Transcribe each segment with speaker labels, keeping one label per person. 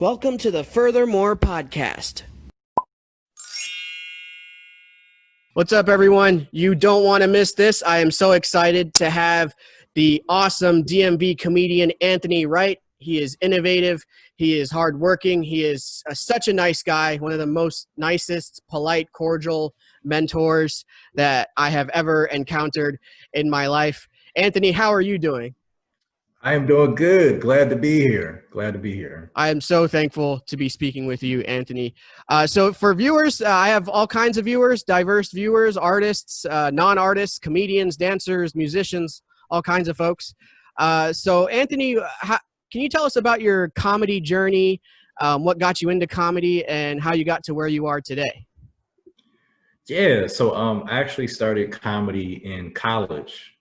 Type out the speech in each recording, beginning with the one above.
Speaker 1: Welcome to the Furthermore podcast. What's up, everyone? You don't want to miss this. I am so excited to have the awesome DMV comedian Anthony Wright. He is innovative. He is hardworking. He is such a nice guy, one of the most nicest, polite, cordial mentors that I have ever encountered in my life. Anthony, how are you doing?
Speaker 2: I am doing good. Glad to be here.
Speaker 1: I am so thankful to be speaking with you, Anthony. So for viewers, I have all kinds of viewers, diverse viewers, artists, non-artists, comedians, dancers, musicians, all kinds of folks. So Anthony, can you tell us about your comedy journey, what got you into comedy, and how you got to where you are today?
Speaker 2: Yeah, so I actually started comedy in college.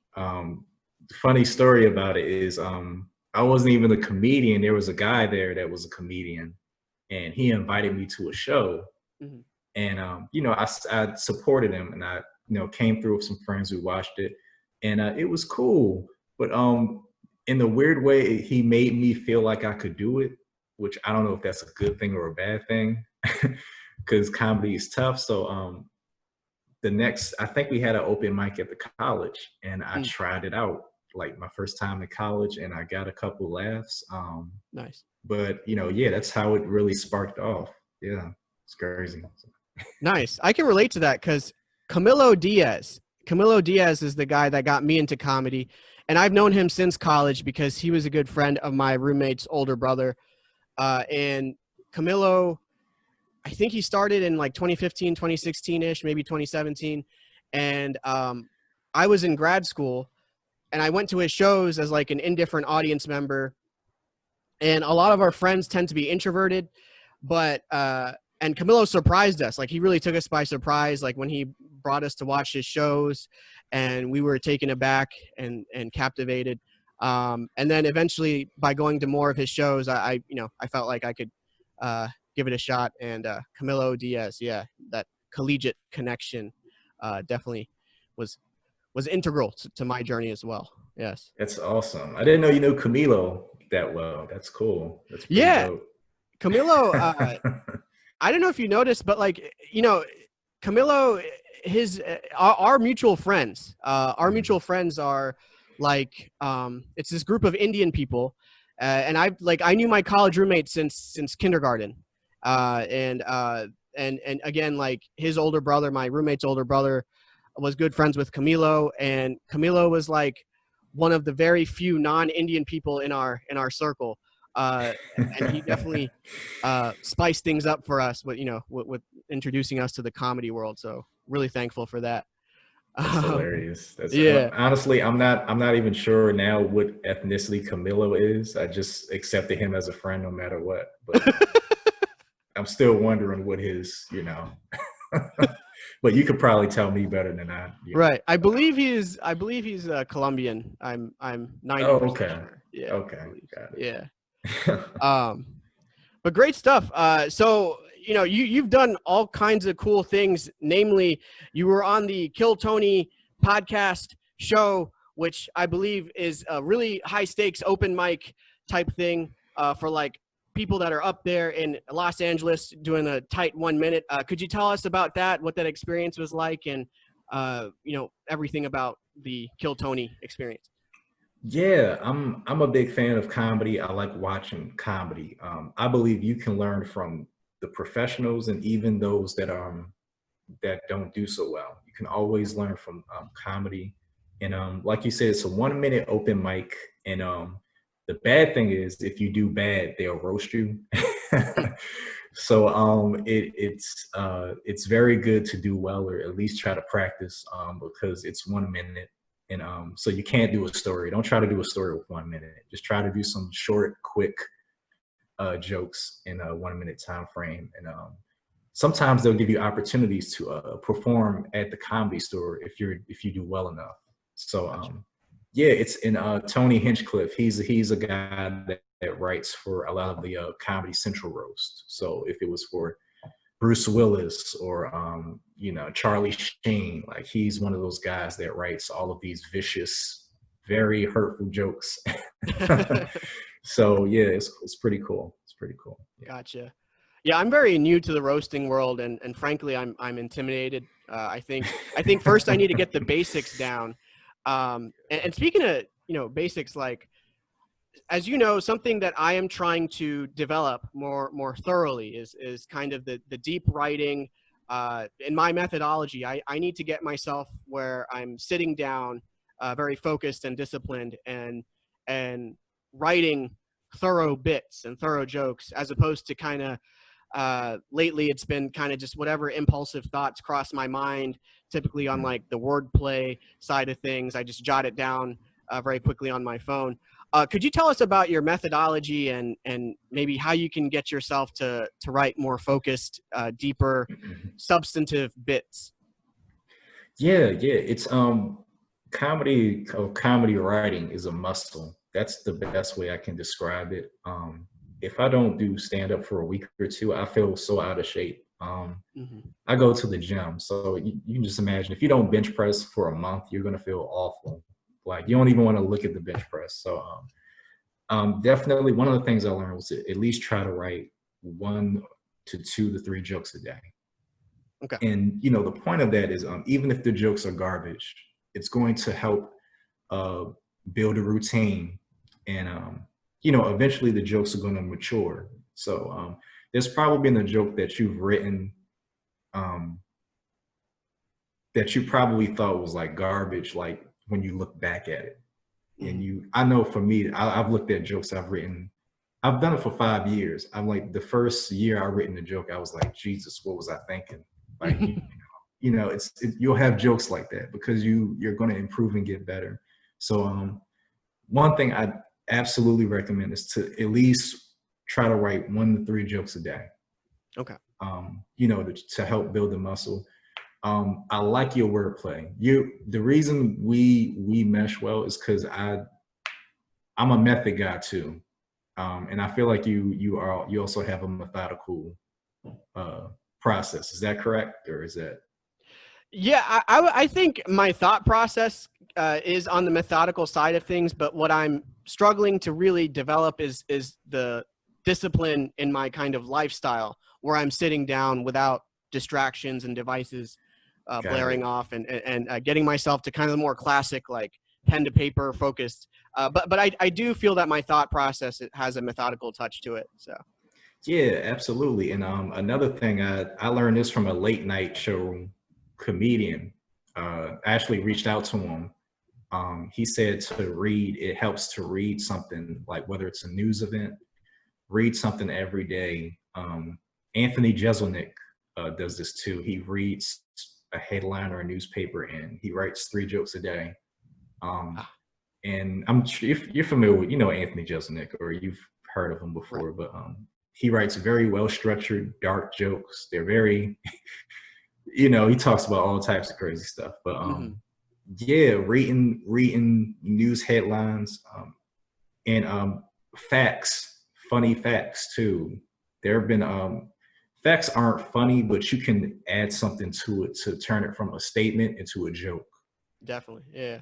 Speaker 2: Funny story about it is I wasn't even a comedian. There was a guy there that was a comedian, and he invited me to a show.
Speaker 1: Mm-hmm.
Speaker 2: And I supported him, and I came through with some friends who watched it, and it was cool. But in the weird way, he made me feel like I could do it, which I don't know if that's a good thing or a bad thing, because comedy is tough. So I think we had an open mic at the college, and I tried it out like my first time in college, and I got a couple laughs.
Speaker 1: Nice.
Speaker 2: But yeah, that's how it really sparked off. Yeah, it's crazy.
Speaker 1: Nice. I can relate to that because Camilo Diaz is the guy that got me into comedy, and I've known him since college because he was a good friend of my roommate's older brother. And Camilo, I think he started in like 2015, 2016-ish, maybe 2017. And I was in grad school, and I went to his shows as like an indifferent audience member. And a lot of our friends tend to be introverted, but and Camilo surprised us. Like, he really took us by surprise, like when he brought us to watch his shows, and we were taken aback and captivated. And then eventually, by going to more of his shows, I felt like I could give it a shot. And Camilo Diaz, yeah, that collegiate connection definitely was integral to my journey as well. Yes.
Speaker 2: That's awesome. I didn't know you knew Camilo that well. That's cool. That's pretty dope.
Speaker 1: Camilo, I don't know if you noticed, but like, Camilo, our mutual friends, are like, it's this group of Indian people. And I knew my college roommate since kindergarten. And again, like, his older brother, my roommate's older brother, was good friends with Camilo, and Camilo was like one of the very few non-Indian people in our circle. And he definitely spiced things up for us with introducing us to the comedy world. So really thankful for that.
Speaker 2: That's hilarious.
Speaker 1: Yeah.
Speaker 2: Honestly, I'm not even sure now what ethnicity Camilo is. I just accepted him as a friend no matter what. But I'm still wondering what his, but you could probably tell me better than I.
Speaker 1: Right. I believe he's Colombian. I'm 90% sure. Yeah.
Speaker 2: Okay. Got it.
Speaker 1: Yeah. But great stuff. So, you've done all kinds of cool things. Namely, you were on the Kill Tony podcast show, which I believe is a really high stakes open mic type thing for like people that are up there in Los Angeles doing a tight 1 minute. Could you tell us about that, what that experience was like, and everything about the Kill Tony experience?
Speaker 2: Yeah, I'm a big fan of comedy. I like watching comedy. I believe you can learn from the professionals and even those that don't do so well. You can always learn from comedy. And like you said, it's a 1 minute open mic. And the bad thing is, if you do bad, they'll roast you. So it's very good to do well, or at least try to practice, because it's 1 minute. And so you can't do a story. Don't try to do a story with 1 minute. Just try to do some short, quick jokes in a 1 minute time frame. And sometimes they'll give you opportunities to perform at the Comedy Store if you do well enough. So yeah, it's in Tony Hinchcliffe. He's a guy that writes for a lot of the Comedy Central roast. So if it was for Bruce Willis or Charlie Sheen, like, he's one of those guys that writes all of these vicious, very hurtful jokes. So yeah, it's pretty cool. pretty cool. Yeah.
Speaker 1: Gotcha. Yeah, I'm very new to the roasting world, and frankly, I'm intimidated. I think first I need to get the basics down. And speaking of basics, like, as you know, something that I am trying to develop more thoroughly is kind of the deep writing. In my methodology, I need to get myself where I'm sitting down, very focused and disciplined, and writing thorough bits and thorough jokes, as opposed to kind of lately it's been kind of just whatever impulsive thoughts cross my mind, typically on like the wordplay side of things. I just jot it down very quickly on my phone. Could you tell us about your methodology and maybe how you can get yourself to write more focused, deeper, substantive bits?
Speaker 2: Yeah, it's comedy writing is a muscle. That's the best way I can describe it. If I don't do stand up for a week or two, I feel so out of shape. I go to the gym, so you can just imagine if you don't bench press for a month, you're gonna feel awful. Like you don't even want to look at the bench press. So definitely one of the things I learned was to at least try to write 1 to 2 to 3 jokes a day.
Speaker 1: Okay.
Speaker 2: And the point of that is even if the jokes are garbage, it's going to help build a routine, and eventually the jokes are going to mature. So there's probably been a joke that you've written that you probably thought was like garbage, like when you look back at it. And I know for me, I've looked at jokes I've written. I've done it for 5 years. I'm like, the first year I written a joke, I was like, Jesus, what was I thinking? Like, you'll have jokes like that because you're going to improve and get better. So one thing I absolutely recommend is to at least try to write 1 to 3 jokes a day.
Speaker 1: Okay.
Speaker 2: To help build the muscle. I like your wordplay. The reason we mesh well is because I'm a method guy too, and I feel like you also have a methodical process. Is that correct, or is that?
Speaker 1: Yeah, I think my thought process is on the methodical side of things, but what I'm struggling to really develop is the discipline in my kind of lifestyle, where I'm sitting down without distractions and devices blaring off, and getting myself to kind of the more classic, like pen to paper focused. But I do feel that my thought process, it has a methodical touch to it. So.
Speaker 2: Yeah, absolutely. And another thing, I learned this from a late night show comedian. I actually reached out to him. He said it helps to read something, like whether it's a news event, read something every day. Anthony Jeselnik does this too. He reads a headline or a newspaper and he writes 3 jokes a day. And I'm sure if you're familiar with, Anthony Jeselnik, or you've heard of him before, right. But he writes very well structured, dark jokes. They're very, he talks about all types of crazy stuff. But yeah, reading news headlines and facts, funny facts too. There have been facts aren't funny, but you can add something to it to turn it from a statement into a joke.
Speaker 1: Definitely, yeah.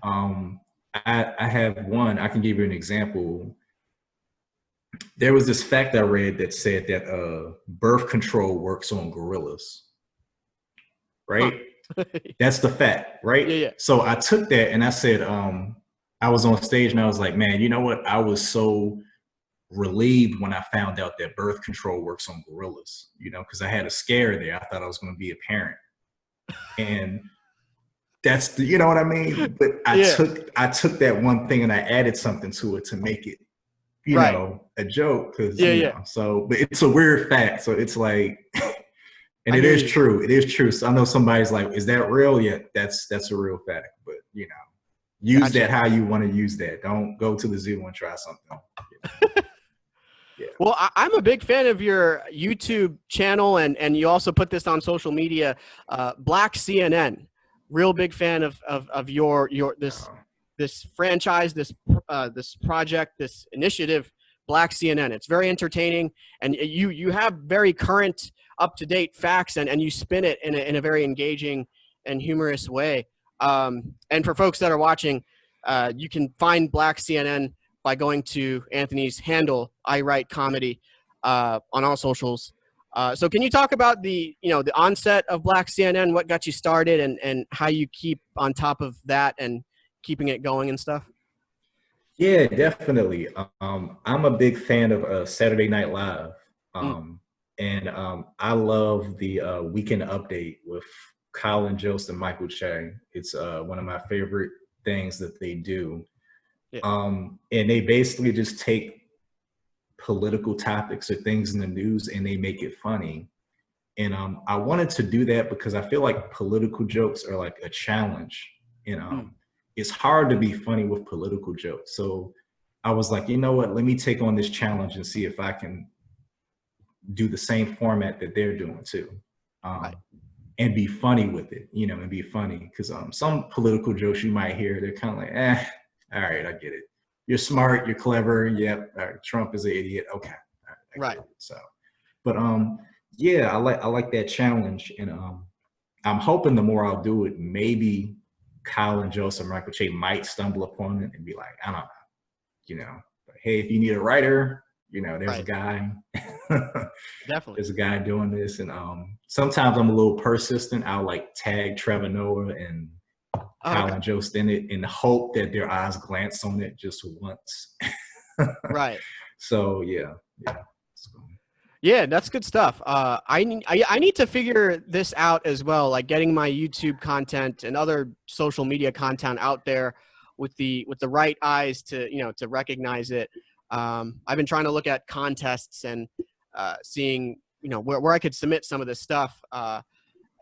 Speaker 2: I have one. I can give you an example. There was this fact I read that said that birth control works on gorillas. Right? Huh. That's the fact, right?
Speaker 1: Yeah.
Speaker 2: So I took that and I said, I was on stage and I was like, man, you know what? I was so relieved when I found out that birth control works on gorillas, because I had a scare there. I thought I was going to be a parent. And that's you know what I mean? But I took that one thing and I added something to it to make it, a joke. Cause so, but it's a weird fact. So it's like, and it is true. It is true. So I know somebody's like, is that real? Yeah, that's a real fact. But use that how you want to use that. Don't go to the zoo and try something. Yeah.
Speaker 1: Well, I'm a big fan of your YouTube channel, and you also put this on social media. Black CNN, real big fan of your this franchise, this project, this initiative, Black CNN. It's very entertaining, and you have very current, up-to-date facts, and you spin it in a very engaging and humorous way. And for folks that are watching, you can find Black CNN by going to Anthony's handle, I Write Comedy. on all socials. So can you talk about the onset of Black CNN, what got you started, and how you keep on top of that and keeping it going and stuff?
Speaker 2: Yeah, definitely. I'm a big fan of Saturday Night Live.
Speaker 1: Mm,
Speaker 2: And I love the Weekend Update with Colin Jost and Michael Che. It's one of my favorite things that they do.
Speaker 1: yeah.
Speaker 2: And they basically just take political topics or things in the news and they make it funny. And I wanted to do that because I feel like political jokes are like a challenge. And
Speaker 1: Mm,
Speaker 2: it's hard to be funny with political jokes. So I was like, you know what, let me take on this challenge and see if I can do the same format that they're doing too.
Speaker 1: right.
Speaker 2: And be funny with it, and be funny. Because some political jokes you might hear, they're kind of like, all right, I get it. You're smart, you're clever. Yep, Trump is an idiot. Okay, all right, I
Speaker 1: Right.
Speaker 2: get it. So, but yeah, I like that challenge, and I'm hoping the more I'll do it, maybe Kyle and Joseph Michael Che might stumble upon it and be like, I don't know, but hey, if you need a writer, there's a
Speaker 1: Right.
Speaker 2: guy.
Speaker 1: Definitely.
Speaker 2: There's a guy doing this, and sometimes I'm a little persistent. I'll like tag Trevor Noah and
Speaker 1: Oh,
Speaker 2: Kyle
Speaker 1: okay.
Speaker 2: and Jost in it and hope that their eyes glance on it just once.
Speaker 1: Right.
Speaker 2: So yeah.
Speaker 1: Yeah, that's good stuff. I need to figure this out as well, like getting my YouTube content and other social media content out there with the right eyes to to recognize it. I've been trying to look at contests and seeing where I could submit some of this stuff.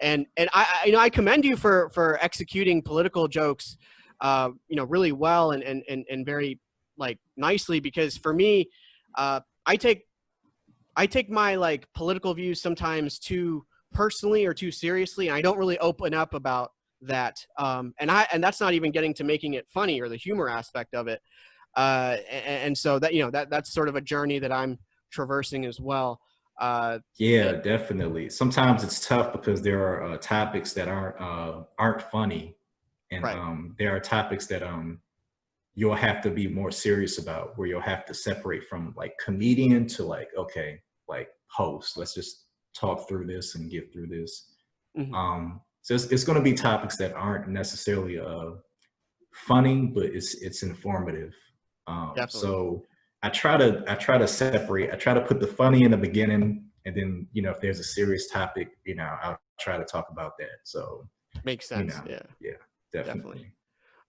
Speaker 1: And I commend you for executing political jokes, really well and very like nicely, because for me, I take my like political views sometimes too personally or too seriously, and I don't really open up about that. And that's not even getting to making it funny or the humor aspect of it. And so that's sort of a journey that I'm traversing as well.
Speaker 2: Yeah,
Speaker 1: And
Speaker 2: definitely. Sometimes it's tough because there are topics that aren't funny, and
Speaker 1: right,
Speaker 2: there are topics that you'll have to be more serious about, where you'll have to separate from like comedian to like, okay, like host. Let's just talk through this and get through this.
Speaker 1: mhm,
Speaker 2: So it's going to be topics that aren't necessarily funny, but it's informative.
Speaker 1: definitely.
Speaker 2: So I try to separate. I try to put the funny in the beginning, and then if there's a serious topic, I'll try to talk about that. So
Speaker 1: Makes sense. Yeah,
Speaker 2: yeah,
Speaker 1: definitely.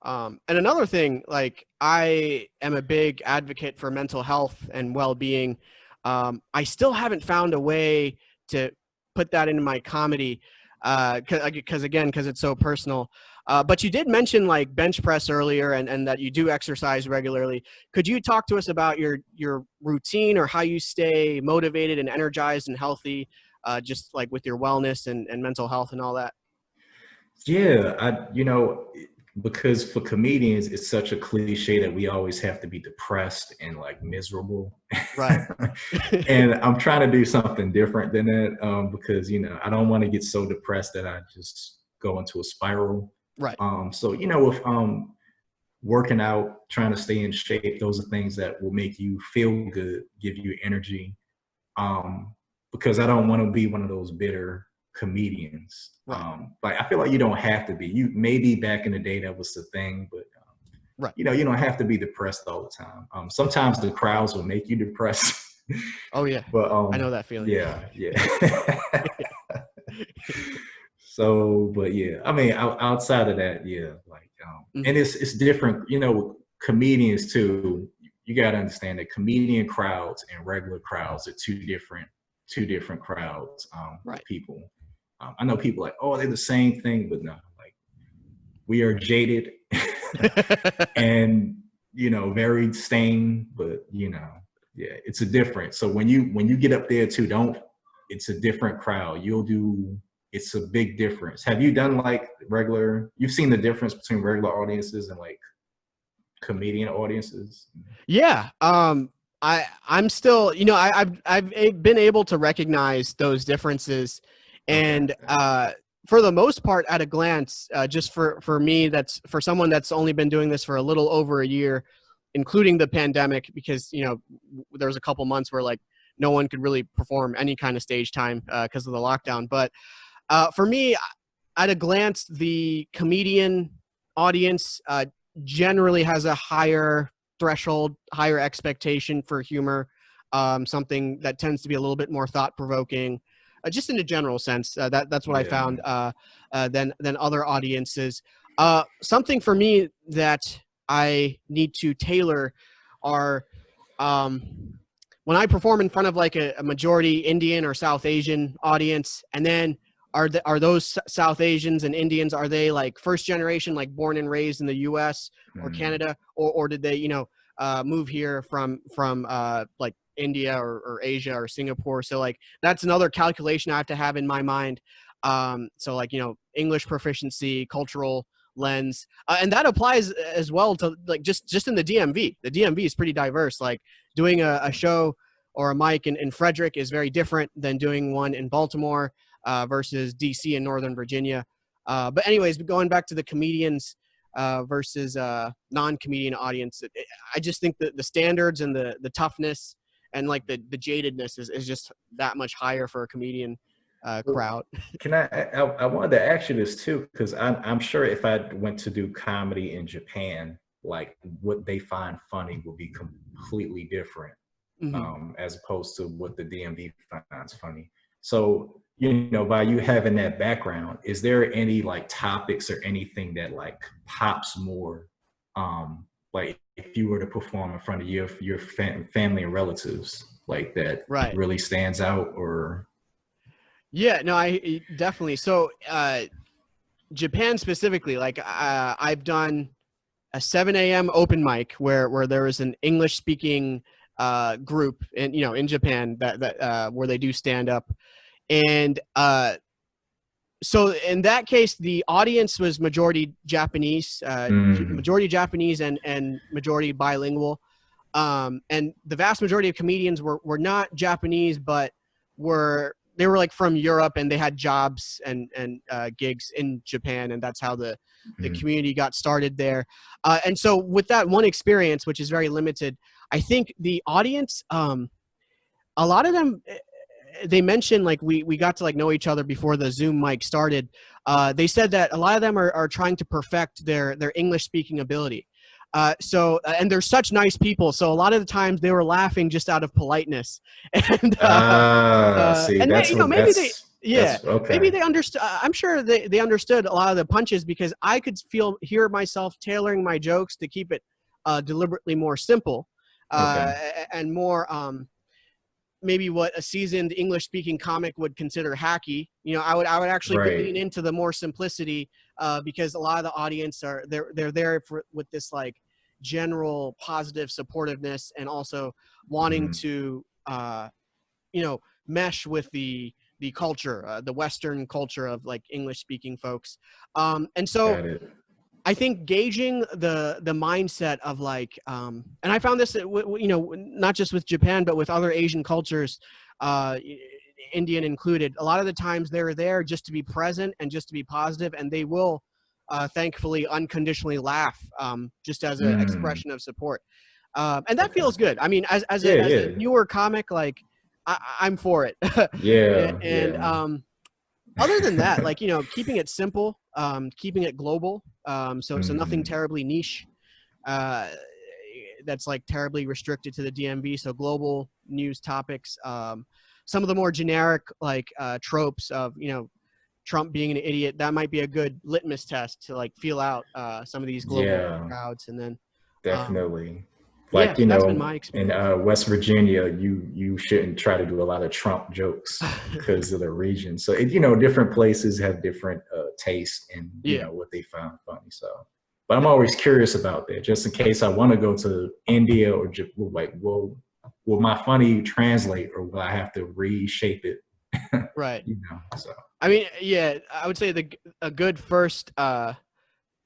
Speaker 2: definitely.
Speaker 1: And another thing, like I am a big advocate for mental health and well-being. I still haven't found a way to put that into my comedy, because it's so personal. But you did mention like bench press earlier, and that you do exercise regularly. Could you talk to us about your routine or how you stay motivated and energized and healthy, just like with your wellness and mental health and all that?
Speaker 2: Yeah, because for comedians, it's such a cliche that we always have to be depressed and like miserable.
Speaker 1: Right.
Speaker 2: And I'm trying to do something different than that, because I don't want to get so depressed that I just go into a spiral.
Speaker 1: Right.
Speaker 2: So with working out, trying to stay in shape, those are things that will make you feel good, give you energy. Because I don't want to be one of those bitter comedians.
Speaker 1: Right.
Speaker 2: Like I feel like you don't have to be. You maybe back in the day that was the thing, but
Speaker 1: Right.
Speaker 2: you don't have to be depressed all the time. Sometimes the crowds will make you depressed.
Speaker 1: Oh yeah.
Speaker 2: But
Speaker 1: I know that feeling.
Speaker 2: yeah. So, but yeah, I mean, outside of that, yeah, like, and
Speaker 1: Mhm.
Speaker 2: it's different. Comedians too. You got to understand that comedian crowds and regular crowds are two different crowds with
Speaker 1: Right.
Speaker 2: people. I know people like, oh, they're the same thing, but no, like we are jaded and very stained, but yeah, it's a difference. So when you get up there too, it's a different crowd. It's a big difference. Have you done like you've seen the difference between regular audiences and like comedian audiences?
Speaker 1: Yeah. I'm still, I've been able to recognize those differences,
Speaker 2: Okay.
Speaker 1: and for the most part, at a glance, just for me, that's for someone that's only been doing this for a little over a year, including the pandemic, because there was a couple months where like no one could really perform any kind of stage time because of the lockdown. But for me, at a glance, the comedian audience generally has a higher threshold, higher expectation for humor, something that tends to be a little bit more thought-provoking, just in a general sense. That's what I found than other audiences. Something for me that I need to tailor are when I perform in front of like a majority Indian or South Asian audience, and then are those South Asians and Indians, are they like first generation, like born and raised in the U.S. or Canada, or did they, move here from like India or Asia or Singapore? So like that's another calculation I have to have in my mind. So like, English proficiency, cultural lens, and that applies as well to like just in the DMV. The DMV is pretty diverse. Like doing a show or a mic in Frederick is very different than doing one in Baltimore versus DC and Northern Virginia. But anyways, going back to the comedians versus non-comedian audience, I just think that the standards and the toughness and like the jadedness is just that much higher for a comedian crowd.
Speaker 2: Can I wanted to ask you this too, because I'm sure if I went to do comedy in Japan, like what they find funny will be completely different as opposed to what the DMV finds funny. So, by you having that background, is there any like topics or anything that like pops more? Like if you were to perform in front of your family and relatives, like that really stands out, or?
Speaker 1: Yeah, no, I definitely. So Japan specifically, like I've done a 7 a.m. open mic where there is an English speaking group in Japan that where they do stand up. And so in that case, the audience was majority Japanese, majority Japanese and majority bilingual. And the vast majority of comedians were not Japanese, but they were like from Europe, and they had jobs and gigs in Japan, and that's how the community got started there. And so with that one experience, which is very limited, I think the audience, a lot of them, they mentioned like we got to like know each other before the Zoom mic started. They said that a lot of them are trying to perfect their English speaking ability. And they're such nice people. So a lot of the times they were laughing just out of politeness. And maybe they understood. I'm sure they understood a lot of the punches, because I could hear myself tailoring my jokes to keep it deliberately more simple and more maybe what a seasoned English speaking comic would consider hacky. I would actually lean into the more simplicity because a lot of the audience they're there with this like general positive supportiveness, and also wanting to mesh with the culture, the Western culture of like English speaking folks. And so I think gauging the mindset of like, and I found this, not just with Japan, but with other Asian cultures, Indian included, a lot of the times they're there just to be present and just to be positive, and they will thankfully unconditionally laugh just as an expression of support. And that feels good. I mean, as a newer comic, like I'm for it. Other than that, like, keeping it simple, keeping it global. So nothing terribly niche that's like terribly restricted to the DMV. So global news topics, some of the more generic like tropes of, Trump being an idiot, that might be a good litmus test to like feel out some of these global crowds. And then
Speaker 2: definitely like,
Speaker 1: that's been my experience.
Speaker 2: In West Virginia, you shouldn't try to do a lot of Trump jokes because of the region. So, different places have different tastes and, what they found funny. So, but I'm always curious about that, just in case I want to go to India or like, will my funny translate, or will I have to reshape it?
Speaker 1: Right.
Speaker 2: So.
Speaker 1: I mean, I would say a good first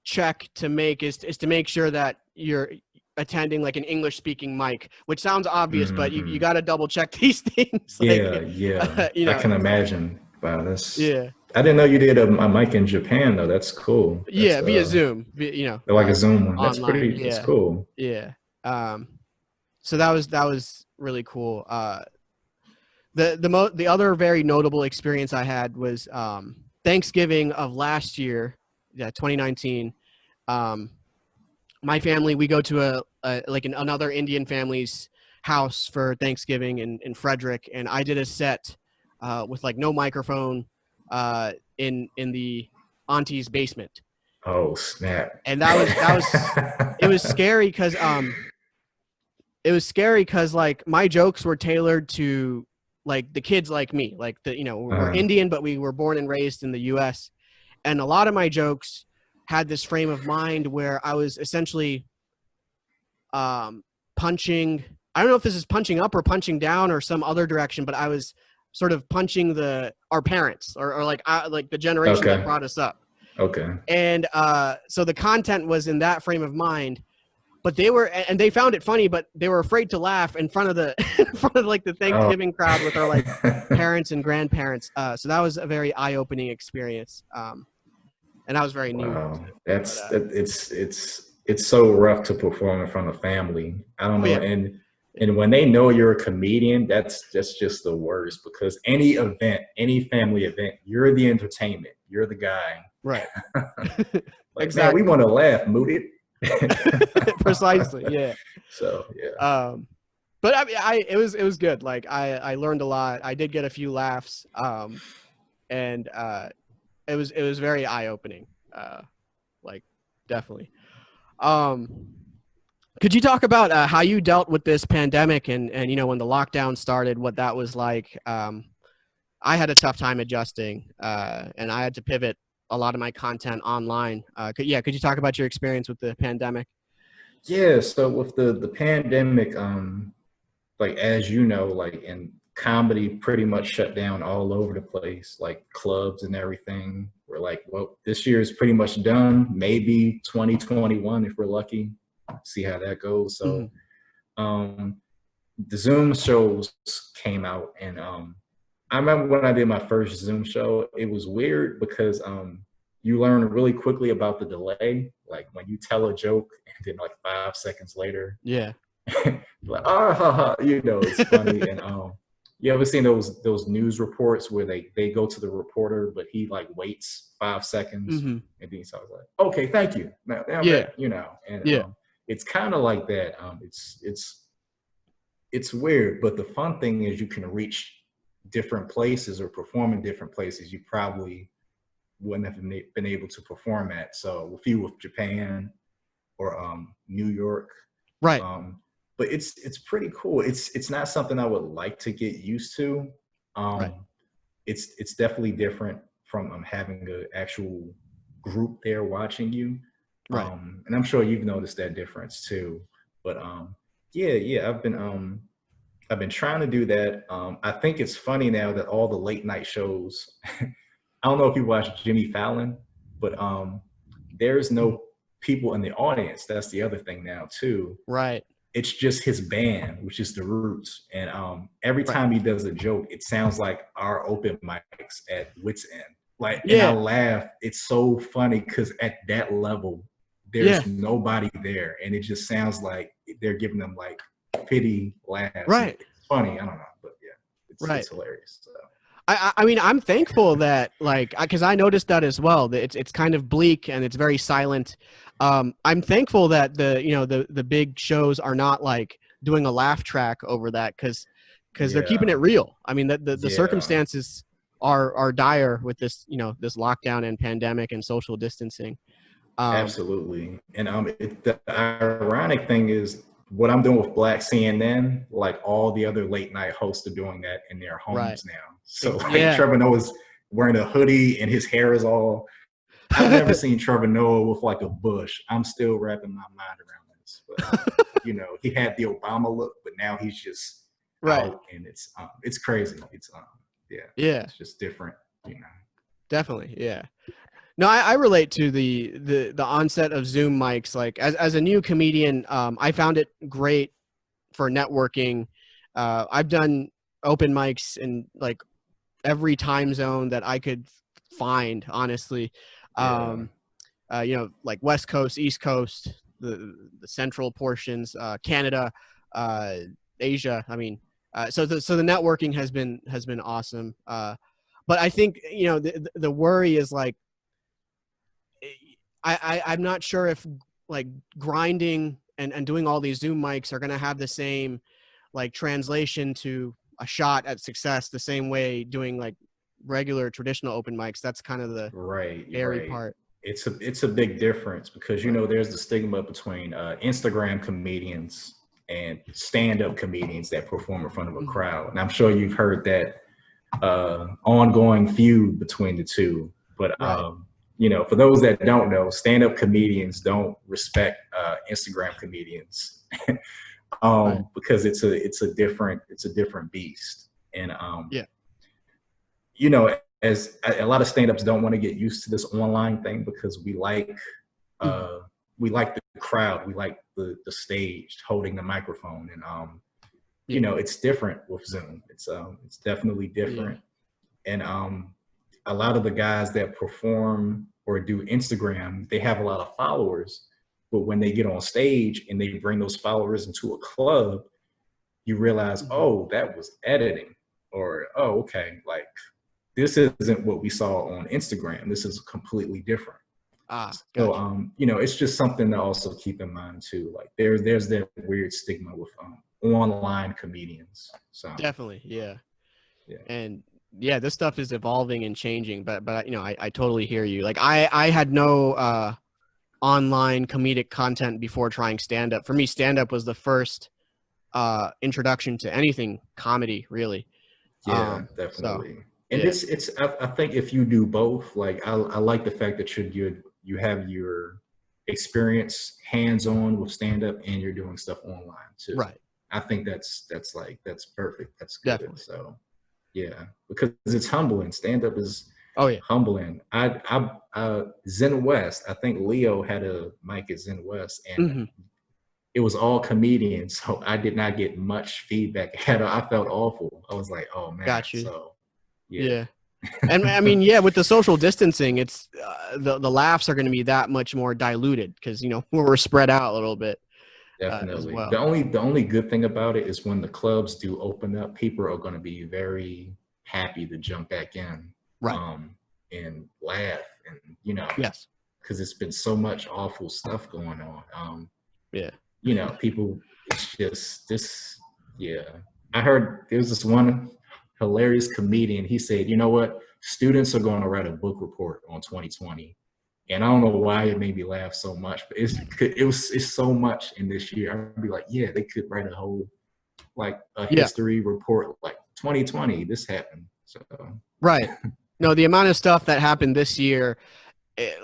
Speaker 1: check to make is to make sure that you're attending like an English speaking mic, which sounds obvious, but you got to double check these things.
Speaker 2: I can imagine. Wow, I didn't know you did a mic in Japan though. That's cool. That's,
Speaker 1: via Zoom,
Speaker 2: like a Zoom one. That's
Speaker 1: online.
Speaker 2: That's cool.
Speaker 1: So that was really cool. The other very notable experience I had was Thanksgiving of last year, 2019. Um, my family, we go to another Indian family's house for Thanksgiving in Frederick, and I did a set with like no microphone in the auntie's basement.
Speaker 2: Oh snap!
Speaker 1: And it was scary because like my jokes were tailored to like the kids like me, like we're Indian, but we were born and raised in the US. And a lot of my jokes had this frame of mind where I was essentially punching, I don't know if this is punching up or punching down or some other direction, but I was sort of punching our parents or like the generation that brought us up.
Speaker 2: Okay.
Speaker 1: And so the content was in that frame of mind, but they found it funny, but they were afraid to laugh in front of like the Thanksgiving crowd with our like parents and grandparents. So that was a very eye-opening experience. And I was very new.
Speaker 2: Wow. It's so rough to perform in front of family. I don't know. Yeah. And when they know you're a comedian, that's just the worst, because any family event, you're the entertainment. You're the guy.
Speaker 1: Right.
Speaker 2: Like,
Speaker 1: exactly.
Speaker 2: Man, we want to laugh, Mudit.
Speaker 1: Precisely. Yeah.
Speaker 2: So yeah.
Speaker 1: But I mean, it was good. Like I learned a lot. I did get a few laughs. And it was very eye-opening. Like definitely. Could you talk about how you dealt with this pandemic and when the lockdown started, what that was like? I had a tough time adjusting, and I had to pivot a lot of my content online. Could you talk about your experience with the pandemic?
Speaker 2: Yeah, so with the pandemic, like as you know, like in comedy pretty much shut down all over the place, like clubs and everything. We're like, well, this year is pretty much done. Maybe 2021 if we're lucky. See how that goes. So the Zoom shows came out, and I remember when I did my first Zoom show, it was weird because you learn really quickly about the delay. Like when you tell a joke and then like 5 seconds later,
Speaker 1: yeah,
Speaker 2: like it's funny. And you ever seen those news reports where they go to the reporter, but he like waits 5 seconds and then he's like, okay, thank you. Now
Speaker 1: yeah,
Speaker 2: and it's kind of like that. It's weird, but the fun thing is you can reach different places or perform in different places you probably wouldn't have been able to perform at. So a few with Japan or New York,
Speaker 1: right?
Speaker 2: But it's pretty cool. It's not something I would like to get used to.
Speaker 1: Right.
Speaker 2: It's definitely different from having an actual group there watching you.
Speaker 1: Right.
Speaker 2: And I'm sure you've noticed that difference too. But I've been trying to do that. I think it's funny now that all the late night shows, I don't know if you watch Jimmy Fallon, but there's no people in the audience. That's the other thing now too.
Speaker 1: Right.
Speaker 2: It's just his band, which is the Roots. And every time he does a joke, it sounds like our open mics at Wits End. Like, and I laugh. It's so funny because at that level, there's nobody there, and it just sounds like they're giving them like pity laughs.
Speaker 1: Right.
Speaker 2: It's funny. I don't know, but yeah, it's hilarious. So.
Speaker 1: I mean, I'm thankful that because I noticed that as well. That it's kind of bleak and it's very silent. I'm thankful that the big shows are not like doing a laugh track over that because they're keeping it real. I mean, the circumstances are dire with this this lockdown and pandemic and social distancing.
Speaker 2: Absolutely. And the ironic thing is what I'm doing with Black CNN, like all the other late night hosts are doing that in their homes now. So like Trevor Noah's wearing a hoodie and his hair is all, I've never seen Trevor Noah with like a bush. I'm still wrapping my mind around this. But he had the Obama look, but now he's just out, and it's crazy. It's it's just different,
Speaker 1: Definitely. Yeah. No, I relate to the onset of Zoom mics. Like as a new comedian, I found it great for networking. I've done open mics in like every time zone that I could find, honestly. Like West Coast, East Coast, the central portions, Canada, Asia. I mean, So the networking has been awesome. But I think, you know, the worry is like, I'm not sure if like grinding and doing all these Zoom mics are going to have the same like translation to a shot at success the same way doing like regular traditional open mics. That's kind of the scary part.
Speaker 2: It's a big difference because, you know, there's the stigma between Instagram comedians and stand-up comedians that perform in front of a crowd. And I'm sure you've heard that ongoing feud between the two. But you know, for those that don't know, stand-up comedians don't respect Instagram comedians because it's a different beast. And you know, as a lot of stand-ups don't want to get used to this online thing because we like the crowd, we like the stage, holding the microphone, and you know, it's different with Zoom. It's definitely different. And a lot of the guys that perform or do Instagram, they have a lot of followers, but when they get on stage and they bring those followers into a club, you realize, oh, that was editing, or oh, okay, like this isn't what we saw on Instagram. This is completely different.
Speaker 1: Gotcha.
Speaker 2: So you know, it's just something to also keep in mind too. Like there's that weird stigma with online comedians. So
Speaker 1: definitely, yeah. And yeah, this stuff is evolving and changing, but you know, I totally hear you. Like I had no online comedic content before trying stand-up. For me, stand-up was the first introduction to anything comedy, really.
Speaker 2: Yeah, definitely.
Speaker 1: So,
Speaker 2: and it's I think if you do both, like I like the fact that you have your experience hands-on with stand-up and you're doing stuff online too.
Speaker 1: Right. I
Speaker 2: think that's perfect. That's good.
Speaker 1: Definitely.
Speaker 2: So yeah, because it's humbling. Stand-up is humbling. Zen West, I think Leo had a mic at Zen West, and it was all comedians, so I did not get much feedback at all. I felt awful. I was like, oh man.
Speaker 1: Got you.
Speaker 2: So
Speaker 1: yeah. And I mean, yeah, with the social distancing, it's the laughs are going to be that much more diluted because, you know, we're spread out a little bit.
Speaker 2: Definitely.
Speaker 1: Well.
Speaker 2: The only good thing about it is when the clubs do open up, people are going to be very happy to jump back in, and laugh, and you know, because it's been so much awful stuff going on. You know, people. It's just this. Yeah, I heard there was this one hilarious comedian. He said, you know what, students are going to write a book report on 2020. And I don't know why it made me laugh so much, but it's so much in this year. I'd be like, yeah, they could write a whole like a history report, like 2020, this happened. So
Speaker 1: no, the amount of stuff that happened this year,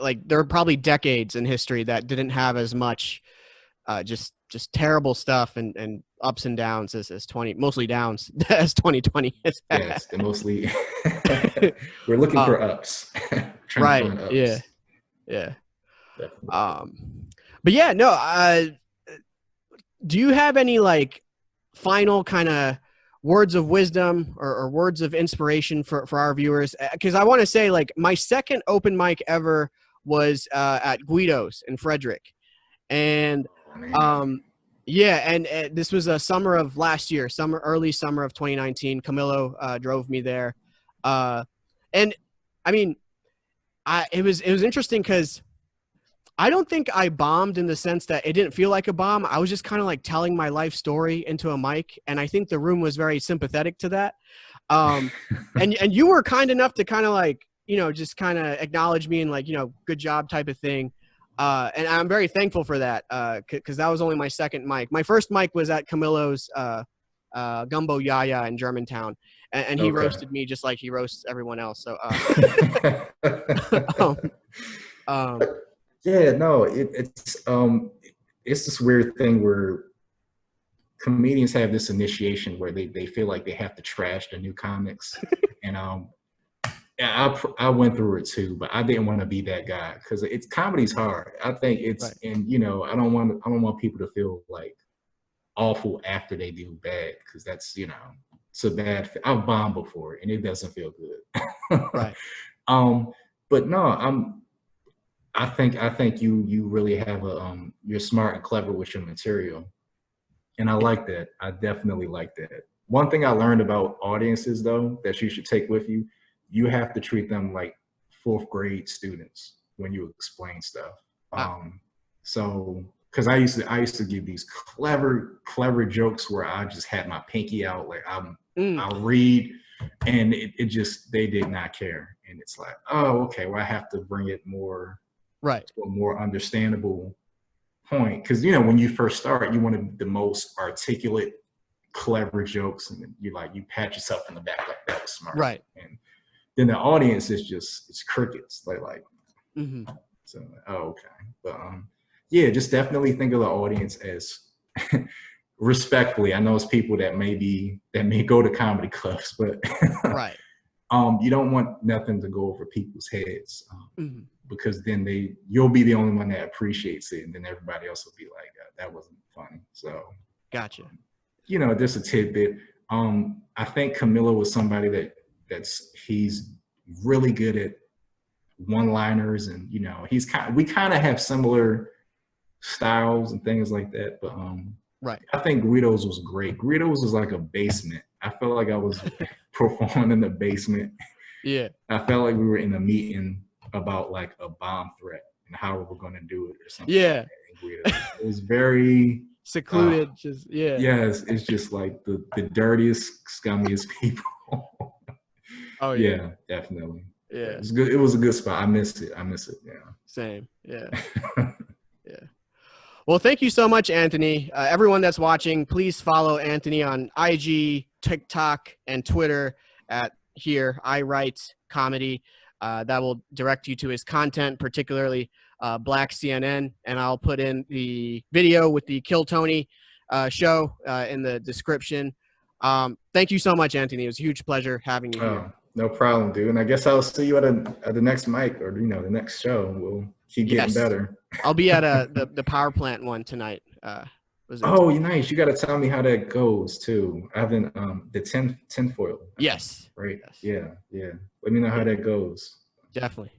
Speaker 1: like there are probably decades in history that didn't have as much just terrible stuff and ups and downs as mostly downs as 2020 has had.
Speaker 2: Yes, mostly we're looking for ups.
Speaker 1: Right. To find ups. Yeah. But yeah, no, do you have any like final kind of words of wisdom or words of inspiration for our viewers? Because I want to say, like, my second open mic ever was at Guido's in Frederick. And this was a summer of last year, early summer of 2019. Camilo drove me there. And I mean, it was interesting because I don't think I bombed in the sense that it didn't feel like a bomb. I was just kind of like telling my life story into a mic, and I think the room was very sympathetic to that. And you were kind enough to kind of like, you know, just kind of acknowledge me and like, you know, good job type of thing. And I'm very thankful for that because that was only my second mic. My first mic was at Camilo's Gumbo Yaya in Germantown. And he roasted me just like he roasts everyone else. So,
Speaker 2: yeah, no, it's this weird thing where comedians have this initiation where they feel like they have to trash the new comics, and I went through it too, but I didn't want to be that guy because comedy's hard. I think and you know, I don't want people to feel like awful after they do bad because that's, you know, it's a bad. I've bombed before and it doesn't feel good. But no, I think you really have you're smart and clever with your material, and I like that. I definitely like that. one thing I learned about audiences though that you should take with you, you have to treat them like fourth grade students when you explain stuff. So because I used to give these clever jokes where I just had my pinky out, like I'll read, and it just, they did not care. And it's like, oh, okay, well I have to bring it more
Speaker 1: right
Speaker 2: to a more understandable point. Because you know, when you first start, you want the most articulate, clever jokes, and you pat yourself in the back like that was smart.
Speaker 1: right
Speaker 2: And then the audience is just, it's crickets. So oh, okay. But yeah, just definitely think of the audience as respectfully. I know it's people that may go to comedy clubs, but
Speaker 1: right
Speaker 2: you don't want nothing to go over people's heads, because then you'll be the only one that appreciates it, and then everybody else will be like, that wasn't funny. So
Speaker 1: gotcha.
Speaker 2: You know, just a tidbit. I think Camilo was somebody he's really good at one-liners, and you know, we kind of have similar styles and things like that. But
Speaker 1: right
Speaker 2: I think Guido's was great. Guido's was like a basement. I felt like I was performing in the basement.
Speaker 1: Yeah,
Speaker 2: I felt like we were in a meeting about like a bomb threat and how we were going to do it or something.
Speaker 1: yeah.
Speaker 2: Like that. It was very
Speaker 1: secluded, just yeah.
Speaker 2: Yes, it's just like the dirtiest, scummiest people.
Speaker 1: Oh
Speaker 2: yeah, definitely.
Speaker 1: Yeah,
Speaker 2: it was good. It was a good spot. I miss it. Yeah.
Speaker 1: Same. Yeah. Yeah. Well, thank you so much, Anthony. Everyone that's watching, please follow Anthony on IG, TikTok, and Twitter at I Write Comedy. That will direct you to his content, particularly Black CNN, and I'll put in the video with the Kill Tony show in the description. Thank you so much, Anthony. It was a huge pleasure having you here.
Speaker 2: No problem, dude. And I guess I'll see you at the next mic, or you know, the next show. We'll keep getting better.
Speaker 1: I'll be at the power plant one tonight.
Speaker 2: Oh, nice. You got to tell me how that goes too. I haven't the tinfoil.
Speaker 1: Yes.
Speaker 2: Right.
Speaker 1: Yes.
Speaker 2: Yeah. Let me know how that goes.
Speaker 1: Definitely.